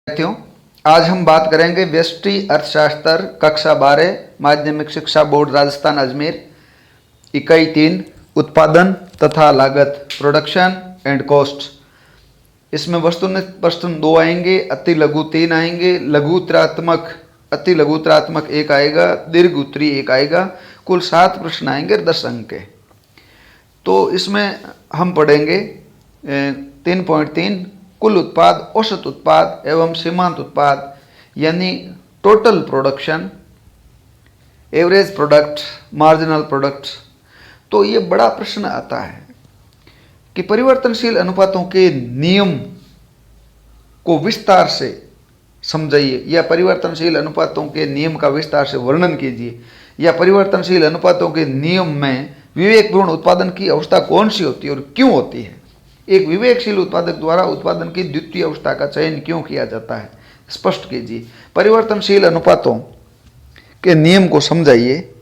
साथियों, आज हम बात करेंगे व्यष्टि अर्थशास्त्र कक्षा 12 माध्यमिक शिक्षा बोर्ड राजस्थान अजमेर इकाई 3 उत्पादन तथा लागत प्रोडक्शन एंड कॉस्ट। इसमें वस्तुनिष्ठ प्रश्न 2 आएंगे, अति लघु 3 आएंगे, लघुत्रात्मक अति लघुत्रात्मक 1 आएगा, दीर्घ उत्तरी 1 आएगा। कुल 7 प्रश्न आएंगे 10 अंक के। तो इसमें हम पढ़ेंगे 3.3 कुल उत्पाद, औसत उत्पाद एवं सीमांत उत्पाद यानी total production, average product, marginal product. तो ये बड़ा प्रश्न आता है कि परिवर्तनशील अनुपातों के नियम को विस्तार से समझाइए, या परिवर्तनशील अनुपातों के नियम का विस्तार से वर्णन कीजिए, या परिवर्तनशील अनुपातों के नियम में विवेकपूर्ण उत्पादन की अवस्था कौन सी होती है और क्यों होती है। एक विवेकशील उत्पादक द्वारा उत्पादन की द्वितीय अवस्था का चयन क्यों किया जाता है, स्पष्ट कीजिए। परिवर्तनशील अनुपातों के नियम को समझाइए,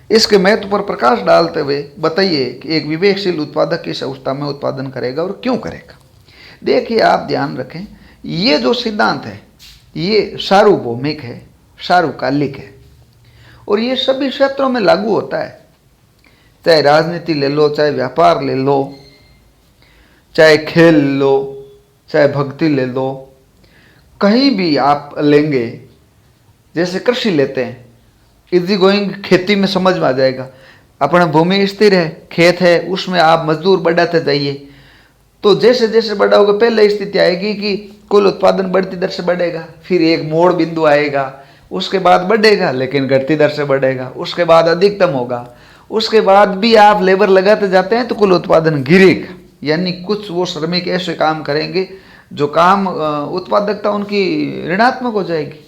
इसके महत्व पर प्रकाश डालते हुए बताइए कि एक विवेकशील उत्पादक किस अवस्था में उत्पादन करेगा और क्यों करेगा। देखिए, आप ध्यान रखें, ये जो सिद्धांत है ये सार्वभौमिक है, सार्वकालिक है और ये सभी क्षेत्रों में लागू होता है। चाहे राजनीति ले लो, चाहे व्यापार ले लो, चाहे खेल लो, चाहे भक्ति ले लो, कहीं भी आप लेंगे। जैसे कृषि लेते हैं, इजी गोइंग खेती में समझ में आ जाएगा। अपना भूमि स्थिर है, खेत है, उसमें आप मजदूर बढ़ाते जाइए, तो जैसे जैसे बड़ा होगा पहले स्थिति आएगी कि कुल उत्पादन बढ़ती दर से बढ़ेगा, फिर एक मोड़ बिंदु आएगा, उसके बाद बढ़ेगा लेकिन घटती दर से बढ़ेगा, उसके बाद अधिकतम होगा, उसके बाद भी आप लेबर लगाते जाते हैं तो कुल उत्पादन गिरेगा। यानी कुछ वो श्रमिक ऐसे काम करेंगे जो काम उत्पादकता उनकी ऋणात्मक हो जाएगी।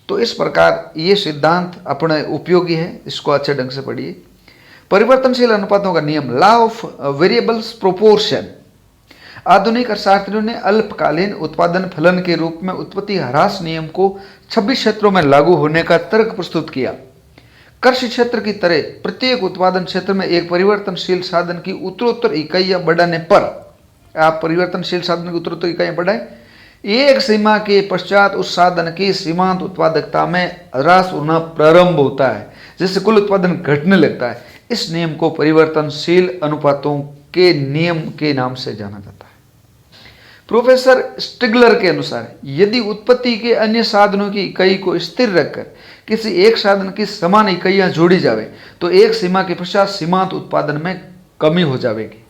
तो इस प्रकार ये सिद्धांत अपने उपयोगी है, इसको अच्छे ढंग से पढ़िए। परिवर्तनशील अनुपातों का नियम, लॉ ऑफ वेरिएबल्स प्रोपोर्शन। आधुनिक अर्थशास्त्रियों ने अल्पकालीन उत्पादन फलन के रूप में उत्पत्ति ह्रास नियम को 26 क्षेत्रों में लागू होने का तर्क प्रस्तुत किया। कृषि क्षेत्र की तरह प्रत्येक उत्पादन क्षेत्र में एक परिवर्तनशील साधन की उत्तरोत्तर इकाइयां बढ़ाने पर, आप परिवर्तनशील साधन की उत्तरोत्तर इकाइयां बढ़ाएं, एक सीमा के पश्चात उस साधन की सीमांत उत्पादकता में ह्रास होना प्रारंभ होता है, जिससे कुल उत्पादन घटने लगता है। इस नियम को परिवर्तनशील अनुपातों के नियम के नाम से जाना जाता है। प्रोफेसर स्टिगलर के अनुसार यदि उत्पत्ति के अन्य साधनों की इकाई को स्थिर रखकर किसी एक साधन की समान इकाइयां जोड़ी जावे तो एक सीमा के पश्चात सीमांत उत्पादन में कमी हो जाएगी।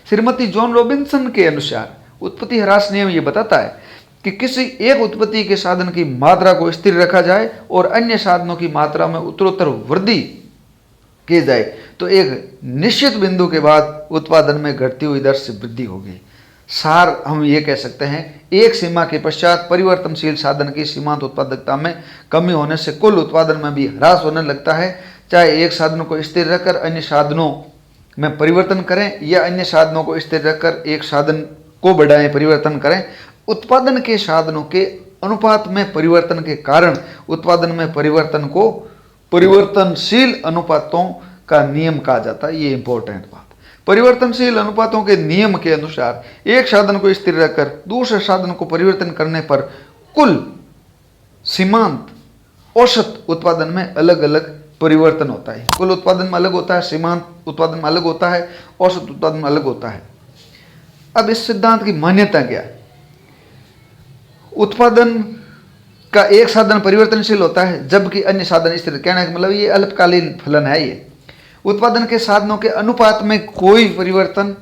श्रीमती जॉन रॉबिन्सन के अनुसार उत्पत्ति ह्रास नियम ये बताता है कि किसी एक उत्पत्ति के साधन की मात्रा को स्थिर रखा जाए और अन्य साधनों की मात्रा में उत्तरोत्तर वृद्धि की जाए तो एक निश्चित बिंदु के बाद उत्पादन में घटती हुई दर से वृद्धि होगी। सार हम ये कह सकते हैं, एक सीमा के पश्चात परिवर्तनशील साधन की सीमांत उत्पादकता में कमी होने से कुल उत्पादन में भी ह्रास होने लगता है, चाहे एक साधन को स्थिर रखकर अन्य साधनों में परिवर्तन करें या अन्य साधनों को स्थिर रखकर एक साधन को बढ़ाएं, परिवर्तन करें। उत्पादन के साधनों के अनुपात में परिवर्तन के कारण उत्पादन में परिवर्तन को परिवर्तनशील अनुपातों का नियम कहा जाता है। ये इंपॉर्टेंट बात। परिवर्तनशील अनुपातों के नियम के अनुसार एक साधन को स्थिर रखकर दूसरे साधन को परिवर्तन करने पर कुल सीमांत औसत उत्पादन में अलग अलग परिवर्तन होता है। कुल उत्पादन में अलग होता है, सीमांत उत्पादन में अलग होता है, औसत उत्पादन में अलग होता है। अब इस सिद्धांत की मान्यता क्या है? उत्पादन का एक साधन परिवर्तनशील होता है जबकि अन्य साधन स्थिर। कहने का मतलब ये अल्पकालीन फलन है। ये उत्पादन के साधनों के अनुपात में कोई परिवर्तन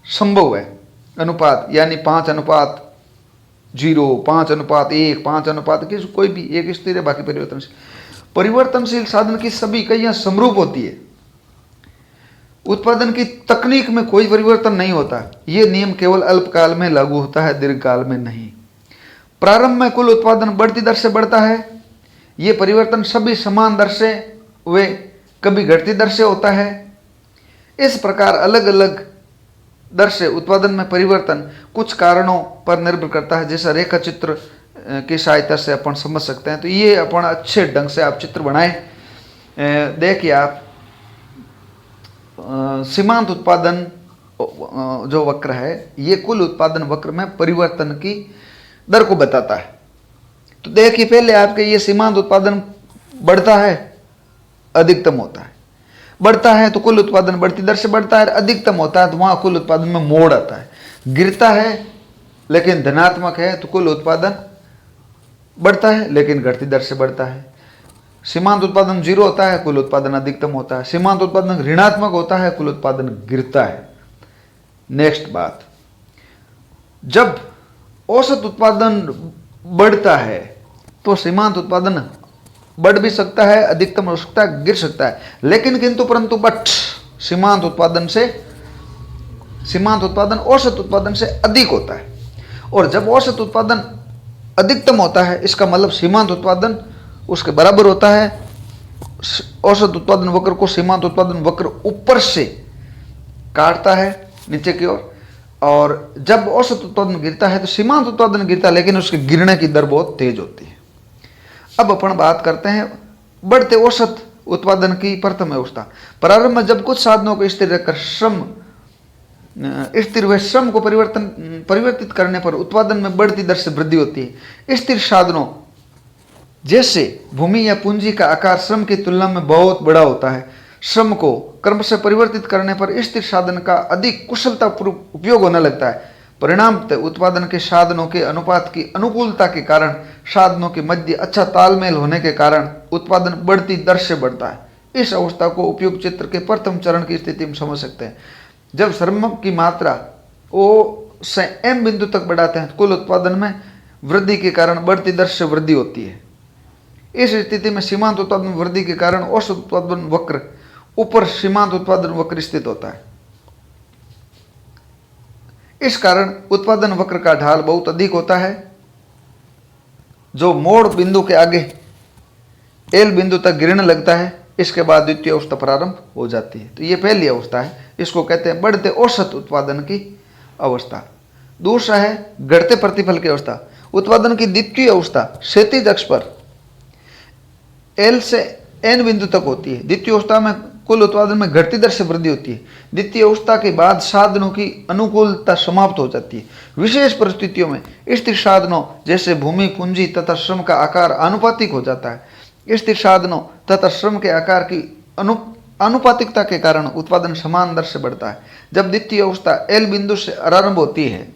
संभव है। अनुपात यानी 5:0, 5:1, 5:1, कोई भी एक स्थिर है, बाकी परिवर्तनशील। परिवर्तनशील साधन की सभी इकाइयां समरूप होती है। उत्पादन की तकनीक में कोई परिवर्तन नहीं होता। यह नियम केवल अल्पकाल में लागू होता है, दीर्घकाल में नहीं। प्रारंभ में कुल उत्पादन बढ़ती दर से बढ़ता है। ये परिवर्तन सभी समान दर से वे कभी घटती दर से होता है। इस प्रकार अलग अलग दर से उत्पादन में परिवर्तन कुछ कारणों पर निर्भर करता है, जैसा रेखा चित्र की सहायता से अपन समझ सकते हैं। तो ये अपन अच्छे ढंग से आप चित्र बनाएं। देखिए आप सीमांत उत्पादन जो वक्र है, ये कुल उत्पादन वक्र में परिवर्तन की दर को बताता है। तो देखिए पहले आपके ये सीमांत उत्पादन बढ़ता है, अधिकतम होता है, बढ़ता है तो कुल उत्पादन बढ़ती दर से बढ़ता है, अधिकतम होता है तो वहां कुल उत्पादन में मोड़ आता है। गिरता है लेकिन धनात्मक है तो कुल उत्पादन बढ़ता है लेकिन घटती दर से बढ़ता है। सीमांत उत्पादन 0 होता है, कुल उत्पादन अधिकतम होता है। सीमांत उत्पादन ऋणात्मक होता है, कुल उत्पादन गिरता है। नेक्स्ट बात, जब औसत उत्पादन बढ़ता है तो सीमांत उत्पादन बढ़ भी सकता है, अधिकतम हो सकता है, गिर सकता है, लेकिन किंतु परंतु बट सीमांत उत्पादन औसत उत्पादन से अधिक होता है। और जब औसत उत्पादन अधिकतम होता है इसका मतलब सीमांत उत्पादन उसके बराबर होता है। औसत उत्पादन वक्र को सीमांत उत्पादन वक्र ऊपर से काटता है नीचे की ओर, और जब औसत उत्पादन गिरता है तो सीमांत उत्पादन गिरता है, लेकिन उसके गिरने की दर बहुत तेज होती है। अब अपन बात करते हैं बढ़ते औसत उत्पादन की प्रथम अवस्था। प्रारंभ में जब कुछ साधनों को स्थिर रखकर श्रम को परिवर्तित करने पर उत्पादन में बढ़ती दर से वृद्धि होती है। स्थिर साधनों जैसे भूमि या पूंजी का आकार श्रम की तुलना में बहुत बड़ा होता है। श्रम को क्रमशः परिवर्तित करने पर स्थिर साधन का अधिक कुशलतापूर्वक उपयोग होने लगता है। परिणामतः उत्पादन के साधनों के अनुपात की अनुकूलता के कारण, साधनों के मध्य अच्छा तालमेल होने के कारण उत्पादन बढ़ती दर से बढ़ता है। इस अवस्था को उपयुक्त चित्र के प्रथम चरण की स्थिति में समझ सकते हैं। जब श्रम की मात्रा O से M बिंदु तक बढ़ाते हैं, कुल उत्पादन में वृद्धि के कारण बढ़ती दर से वृद्धि होती है। इस स्थिति में सीमांत उत्पादन वृद्धि के कारण औसत उत्पादन वक्र ऊपर सीमांत उत्पादन वक्र स्थित होता है। इस कारण उत्पादन वक्र का ढाल बहुत अधिक होता है, जो मोड़ बिंदु के आगे L बिंदु तक गिरने लगता है। इसके बाद द्वितीय अवस्था प्रारंभ हो जाती है। तो ये पहली अवस्था है, इसको कहते हैं बढ़ते औसत उत्पादन की अवस्था। दूसरा है घटते प्रतिफल की अवस्था। उत्पादन की द्वितीय अवस्था क्षैतिज अक्ष पर L से N बिंदु तक होती है। द्वितीय अवस्था में कुल उत्पादन में घटती दर से वृद्धि होती है। द्वितीय अवस्था के बाद साधनों की अनुकूलता समाप्त हो जाती है। विशेष परिस्थितियों में स्थिर साधनों जैसे भूमि, पूंजी तथा श्रम का आकार आनुपातिक हो जाता है। स्थिर साधनों तथा श्रम के आकार की आनुपातिकता के कारण उत्पादन समान दर से बढ़ता है। जब द्वितीय अवस्था L बिंदु से आरंभ होती है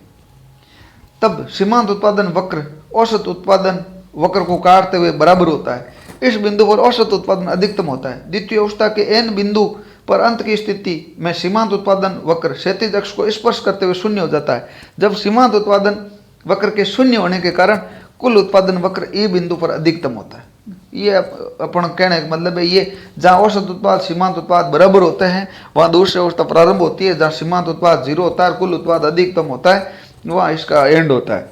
तब सीमांत उत्पादन वक्र औसत उत्पादन वक्र को काटते हुए बराबर होता है। इस बिंदु पर औसत उत्पादन अधिकतम होता है। द्वितीय अवस्था के N बिंदु पर अंत की स्थिति में सीमांत उत्पादन वक्र क्षैतिज अक्ष को स्पर्श करते हुए शून्य हो जाता है। जब सीमांत उत्पादन वक्र के शून्य होने के कारण कुल उत्पादन वक्र E बिंदु पर अधिकतम होता है। ये अपन कहने का मतलब है, ये जहाँ औसत उत्पाद सीमांत उत्पाद बराबर होते हैं वहाँ दूसरी अवस्था प्रारंभ होती है। जहाँ सीमांत उत्पाद 0 होता है, कुल उत्पाद अधिकतम होता है, वहाँ इसका एंड होता है।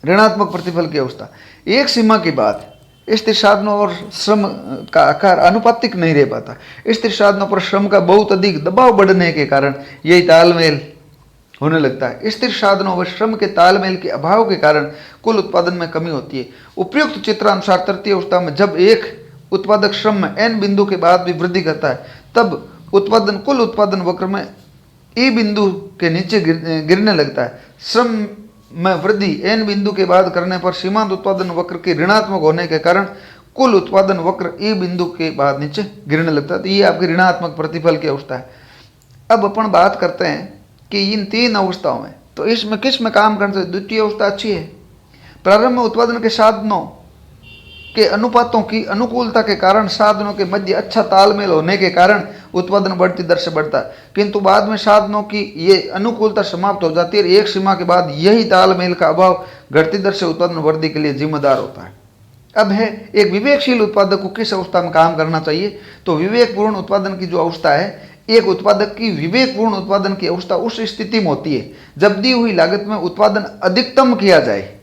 ऋणात्मक प्रतिफल की अवस्था। एक सीमा के बाद स्थिर साधनों और श्रम का आकार अनुपातिक नहीं रह पाता। स्थिर साधनों पर श्रम का बहुत अधिक दबाव बढ़ने के कारण यही तालमेल होने लगता है। स्थिर साधनों व श्रम के तालमेल के अभाव के कारण कुल उत्पादन में कमी होती है। उपयुक्त चित्रानुसार तृतीय अवस्था में जब एक उत्पादक श्रम में N बिंदु के बाद भी वृद्धि करता है तब कुल उत्पादन वक्र में E बिंदु के नीचे गिरने लगता है। श्रम में वृद्धि N बिंदु के बाद करने पर सीमांत उत्पादन वक्र के ऋणात्मक होने के कारण कुल उत्पादन वक्र E बिंदु के बाद नीचे गिरने लगता है। तो ये आपकी ऋणात्मक प्रतिफल की अवस्था है। अब अपन बात करते हैं कि इन तीन अवस्थाओं में तो इसमें किस में काम करना चाहिए। द्वितीय अवस्था अच्छी है। प्रारंभ में उत्पादन के साधनों के अनुपातों की अनुकूलता के कारण, साधनों के मध्य अच्छा तालमेल होने के कारण उत्पादन बढ़ती दर से बढ़ता है, किंतु बाद में साधनों की ये अनुकूलता समाप्त हो जाती है। एक सीमा के बाद यही तालमेल का अभाव घटती दर से उत्पादन वृद्धि के लिए जिम्मेदार होता है। अब है एक विवेकशील उत्पादक को किस अवस्था में काम करना चाहिए। तो विवेकपूर्ण उत्पादन की जो अवस्था है, एक उत्पादक की विवेकपूर्ण उत्पादन की अवस्था उस स्थिति में होती है जब दी हुई लागत में उत्पादन अधिकतम किया जाए।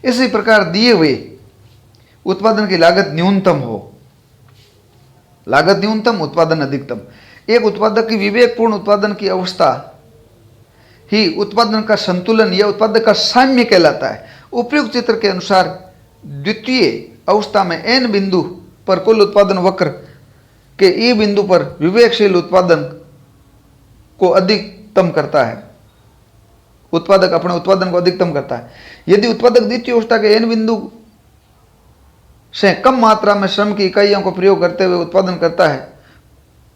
इसी प्रकार दिए हुए उत्पादन की लागत न्यूनतम हो। लागत न्यूनतम, उत्पादन अधिकतम। एक उत्पादक की विवेकपूर्ण उत्पादन की अवस्था ही उत्पादन का संतुलन या उत्पादक का साम्य कहलाता है। उपयुक्त चित्र के अनुसार द्वितीय अवस्था में N बिंदु पर कुल उत्पादन वक्र के E बिंदु पर विवेकशील उत्पादन को अधिकतम करता है। उत्पादक अपने उत्पादन को अधिकतम करता है। यदि उत्पादक द्वितीय अवस्था के n बिंदु से कम मात्रा में श्रम की इकाइयों को प्रयोग करते हुए उत्पादन करता है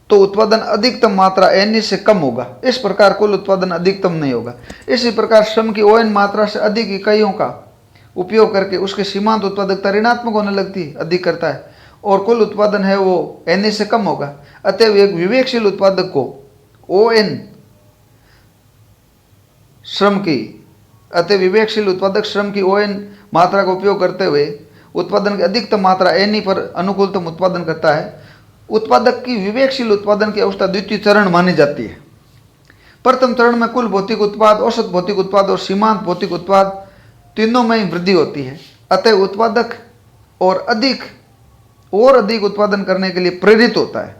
तो उत्पादन अधिकतम मात्रा n से कम होगा। इस प्रकार कुल उत्पादन अधिकतम नहीं होगा। इसी प्रकार श्रम की ON मात्रा से अधिक इकाइयों का उपयोग करके उसके सीमांत उत्पादकता ऋणात्मक होने लगती है, अधिक करता है, और कुल उत्पादन है वो n से कम होगा। अतएव एक विवेकशील उत्पादक को ON विवेकशील उत्पादक श्रम की ON मात्रा का उपयोग करते हुए उत्पादन की अधिकतम मात्रा n पर अनुकूलतम उत्पादन करता है। उत्पादक की विवेकशील उत्पादन की अवस्था द्वितीय चरण मानी जाती है। प्रथम चरण में कुल भौतिक उत्पाद, औसत भौतिक उत्पाद और सीमांत भौतिक उत्पाद तीनों में ही वृद्धि होती है। अतः उत्पादक और अधिक उत्पादन करने के लिए प्रेरित होता है,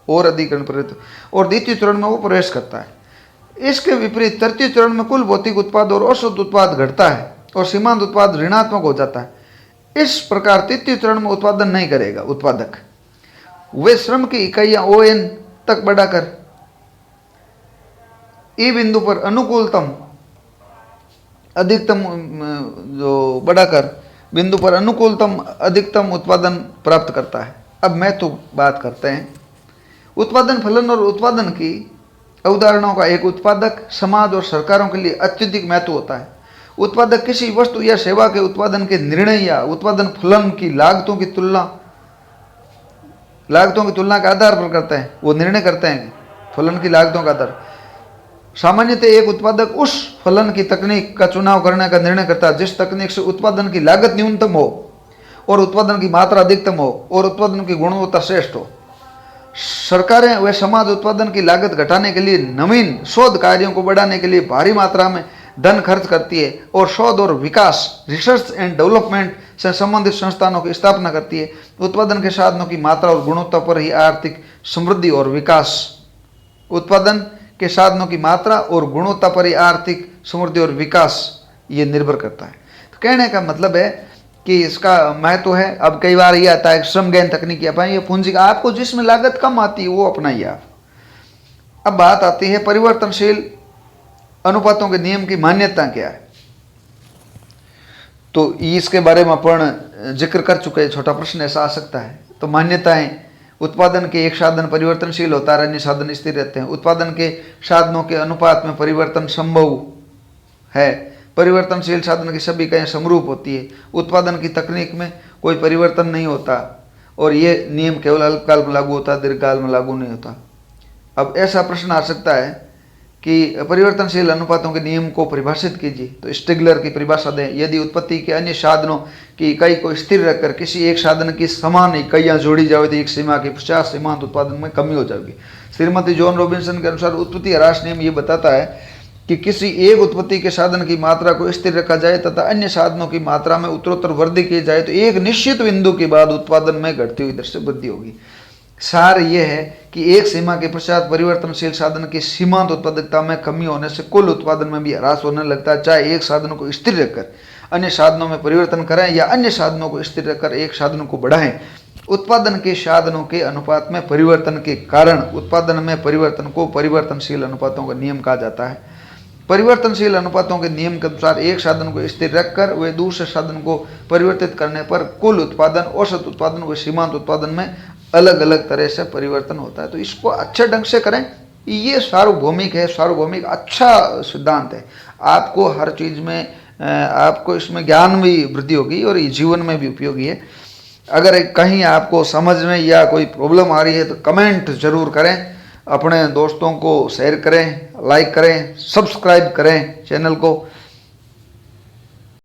और द्वितीय चरण में वो प्रवेश करता है। इसके विपरीत तृतीय चरण में कुल भौतिक उत्पाद और औसत उत्पाद घटता है और सीमांत उत्पाद ऋणात्मक हो जाता है। इस प्रकार तृतीय चरण में उत्पादन नहीं करेगा उत्पादक। वे श्रम की इकाइयां ON तक बढ़ाकर ई बिंदु पर अनुकूलतम अधिकतम उत्पादन प्राप्त करता है। अब मैं तो बात करते हैं उत्पादन फलन और उत्पादन की अवधारणाओं का एक उत्पादक, समाज और सरकारों के लिए अत्यधिक महत्व होता है। उत्पादक किसी वस्तु या सेवा के उत्पादन के निर्णय या उत्पादन फलन की लागतों की तुलना के आधार पर करते हैं। वो निर्णय करते हैं फलन की लागतों का आधार। सामान्यतः एक उत्पादक उस फलन की तकनीक का चुनाव करने का निर्णय करता है जिस तकनीक से उत्पादन की लागत न्यूनतम हो और उत्पादन की मात्रा अधिकतम हो और उत्पादन की गुणवत्ता श्रेष्ठ हो। सरकारें व समाज उत्पादन की लागत घटाने के लिए नवीन शोध कार्यों को बढ़ाने के लिए भारी मात्रा में धन खर्च करती है और शोध और विकास, रिसर्च एंड डेवलपमेंट से संबंधित संस्थानों की स्थापना करती है। उत्पादन के साधनों की मात्रा और गुणवत्ता पर ही आर्थिक समृद्धि और विकास उत्पादन के साधनों की मात्रा और गुणवत्ता पर ही आर्थिक समृद्धि और विकास ये निर्भर करता है। तो कहने का मतलब है कि इसका महत्व है। अब कई बार ये आता है श्रम गहन तकनीकी अपनाइए, पूंजी का आपको जिसमें लागत कम आती है वो अपनाइए आप। अब बात आती है परिवर्तनशील अनुपातों के नियम की मान्यता क्या है। तो इसके बारे में अपन जिक्र कर चुके हैं। छोटा प्रश्न ऐसा आ सकता है। तो मान्यताएं, उत्पादन के एक साधन परिवर्तनशील होता है, अन्य साधन स्थिर रहते हैं। उत्पादन के साधनों के अनुपात में परिवर्तन संभव है। परिवर्तनशील साधन की सभी इकाइयां समरूप होती है। उत्पादन की तकनीक में कोई परिवर्तन नहीं होता और ये नियम केवल अल्पकाल में लागू होता है, दीर्घकाल में लागू नहीं होता। अब ऐसा प्रश्न आ सकता है कि परिवर्तनशील अनुपातों के नियम को परिभाषित कीजिए। तो स्टिग्लर की परिभाषा दें। यदि उत्पत्ति के अन्य साधनों की इकाई को स्थिर रखकर किसी एक साधन की समान इकाइयां जोड़ी जाए तो एक सीमा के पश्चात सीमांत उत्पादन में कमी हो जाएगी। श्रीमती जॉन रॉबिन्सन के अनुसार उत्पत्ति ह्रास नियम ये बताता है कि किसी एक उत्पत्ति के साधन की मात्रा को स्थिर रखा जाए तथा अन्य साधनों की मात्रा में उत्तरोत्तर वृद्धि की जाए तो एक निश्चित बिंदु के बाद उत्पादन में घटती हुई दर से वृद्धि होगी। सार यह है कि एक सीमा के पश्चात परिवर्तनशील साधन की सीमांत उत्पादकता में कमी होने से कुल उत्पादन में भी ह्रास होने लगता है। चाहे एक साधन को स्थिर रखकर अन्य साधनों में परिवर्तन करें या अन्य साधनों को स्थिर रखकर एक साधन को बढ़ाएं, उत्पादन के साधनों के अनुपात में परिवर्तन के कारण उत्पादन में परिवर्तन को परिवर्तनशील अनुपातों का नियम कहा जाता है। परिवर्तनशील अनुपातों के नियम के अनुसार एक साधन को स्थिर रखकर वे दूसरे साधन को परिवर्तित करने पर कुल उत्पादन, औसत उत्पादन व सीमांत उत्पादन में अलग अलग तरह से परिवर्तन होता है। तो इसको अच्छे ढंग से करें। ये सार्वभौमिक है, सार्वभौमिक अच्छा सिद्धांत है। आपको हर चीज़ में आपको इसमें ज्ञान भी वृद्धि होगी और ये जीवन में भी उपयोगी है। अगर कहीं आपको समझ में या कोई प्रॉब्लम आ रही है तो कमेंट जरूर करें, अपने दोस्तों को शेयर करें, लाइक करें, सब्सक्राइब करें चैनल को।